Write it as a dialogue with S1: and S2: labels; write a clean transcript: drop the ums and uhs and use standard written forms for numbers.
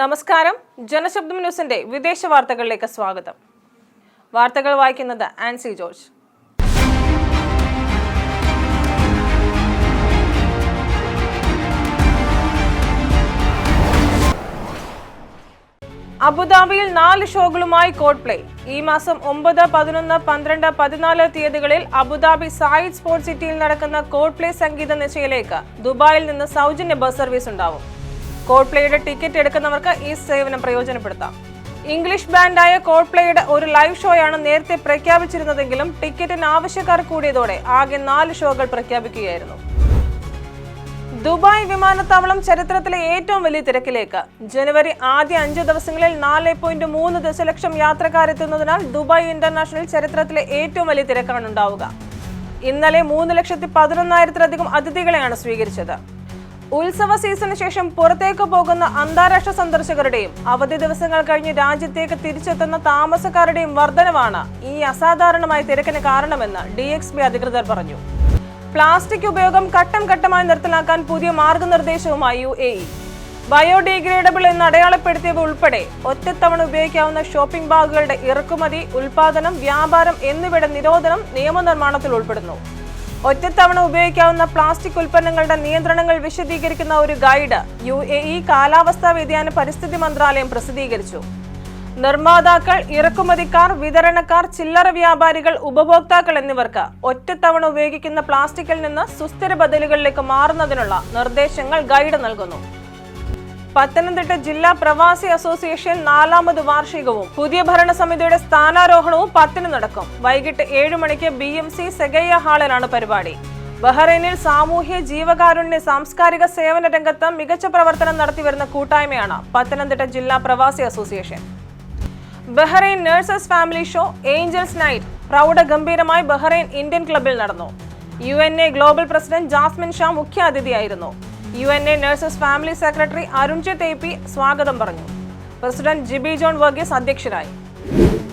S1: നമസ്കാരം. ജനശബ്ദം ന്യൂസിന്റെ വിദേശ വാർത്തകളിലേക്ക് സ്വാഗതം. വാർത്തകൾ വായിക്കുന്നത് ആൻസി ജോർജ്. അബുദാബിയിൽ 4 ഷോകളുമായി കോൾപ്ലേ. ഈ മാസം 9, 11, 12, 14 തീയതികളിൽ അബുദാബി സായിദ് സ്പോർട്സ് സിറ്റിയിൽ നടക്കുന്ന കോൾപ്ലേ സംഗീത നിശയിലേക്ക് ദുബായിൽ നിന്ന് സൗജന്യ ബസ് സർവീസ് ഉണ്ടാവും. കോൾപ്ലേയുടെ ടിക്കറ്റ് എടുക്കുന്നവർക്ക് ഈ സേവനം പ്രയോജനപ്പെടുത്താം. ഇംഗ്ലീഷ് ബാൻഡായ കോൾപ്ലേയുടെ ഒരു ലൈവ് ഷോയാണ് നേരത്തെ പ്രഖ്യാപിച്ചിരുന്നതെങ്കിലും ടിക്കറ്റിന് ആവശ്യക്കാർ കൂടിയതോടെ ആകെ 4 ഷോകൾ പ്രഖ്യാപിക്കുകയായിരുന്നു. ദുബായ് വിമാനത്താവളം ചരിത്രത്തിലെ ഏറ്റവും വലിയ തിരക്കിലേക്ക്. ജനുവരി ആദ്യ 5 ദിവസങ്ങളിൽ 4.3 ദശലക്ഷം യാത്രക്കാരെത്തുന്നതിനാൽ ദുബായ് ഇന്റർനാഷണൽ ചരിത്രത്തിലെ ഏറ്റവും വലിയ തിരക്കാണ് ഉണ്ടാവുക. ഇന്നലെ 3,11,000-ലധികം അതിഥികളെയാണ് സ്വീകരിച്ചത്. ഉത്സവ സീസണിന് ശേഷം പുറത്തേക്ക് പോകുന്ന അന്താരാഷ്ട്ര സന്ദർശകരുടെയും അവധി ദിവസങ്ങൾ കഴിഞ്ഞ് രാജ്യത്തേക്ക് തിരിച്ചെത്തുന്ന താമസക്കാരുടെയും വർധനവാണ് ഈ അസാധാരണമായ തിരക്കിന് കാരണമെന്ന് DXB അധികൃതർ പറഞ്ഞു. പ്ലാസ്റ്റിക് ഉപയോഗം ഘട്ടം ഘട്ടമായി നിർത്തലാക്കാൻ പുതിയ മാർഗനിർദ്ദേശവുമായി UAE. ബയോഡിഗ്രേഡബിൾ എന്ന് അടയാളപ്പെടുത്തിയവ ഉൾപ്പെടെ ഒറ്റത്തവണ ഉപയോഗിക്കാവുന്ന ഷോപ്പിംഗ് ബാഗുകളുടെ ഇറക്കുമതി, ഉൽപാദനം, വ്യാപാരം എന്നിവയുടെ നിരോധനം നിയമനിർമ്മാണത്തിൽ ഉൾപ്പെടുന്നു. ഒറ്റത്തവണ ഉപയോഗിക്കാവുന്ന പ്ലാസ്റ്റിക് ഉൽപ്പന്നങ്ങളുടെ നിയന്ത്രണങ്ങൾ വിശദീകരിക്കുന്ന ഒരു ഗൈഡ് UAE കാലാവസ്ഥാ വ്യതിയാന പരിസ്ഥിതി മന്ത്രാലയം പ്രസിദ്ധീകരിച്ചു. നിർമ്മാതാക്കൾ, ഇറക്കുമതിക്കാർ, വിതരണക്കാർ, ചില്ലറ വ്യാപാരികൾ, ഉപഭോക്താക്കൾ എന്നിവർക്ക് ഒറ്റത്തവണ ഉപയോഗിക്കുന്ന പ്ലാസ്റ്റിക്കിൽ നിന്ന് സുസ്ഥിര ബദലുകളിലേക്ക് മാറുന്നതിനുള്ള നിർദ്ദേശങ്ങൾ ഗൈഡ് നൽകുന്നു. പത്തനംതിട്ട ജില്ലാ പ്രവാസി അസോസിയേഷൻ 4ാമത് വാർഷികവും പുതിയ ഭരണസമിതിയുടെ സ്ഥാനാരോഹണവും 10-ന് നടക്കും. വൈകിട്ട് 7 മണിക്ക് BMC സെഗയ്യ ഹാളിലാണ് പരിപാടി. ബഹ്റൈനിൽ സാമൂഹ്യ, ജീവകാരുണ്യ, സാംസ്കാരിക സേവന രംഗത്ത് മികച്ച പ്രവർത്തനം നടത്തിവരുന്ന കൂട്ടായ്മയാണ് പത്തനംതിട്ട ജില്ലാ പ്രവാസി association. Bahrain nurses family show angels night പ്രൗഢഗംഭീരമായി ബഹ്റൈൻ ഇന്ത്യൻ ക്ലബിൽ നടന്നു. UNA global president Jasmin Shah മുഖ്യ അതിഥിയായിരുന്നു. UNA nurses family secretary Arunjith AP സ്വാഗതം പറഞ്ഞു. പ്രസിഡന്റ് ജിബി ജോൺ വർഗീസ് അധ്യക്ഷനായി.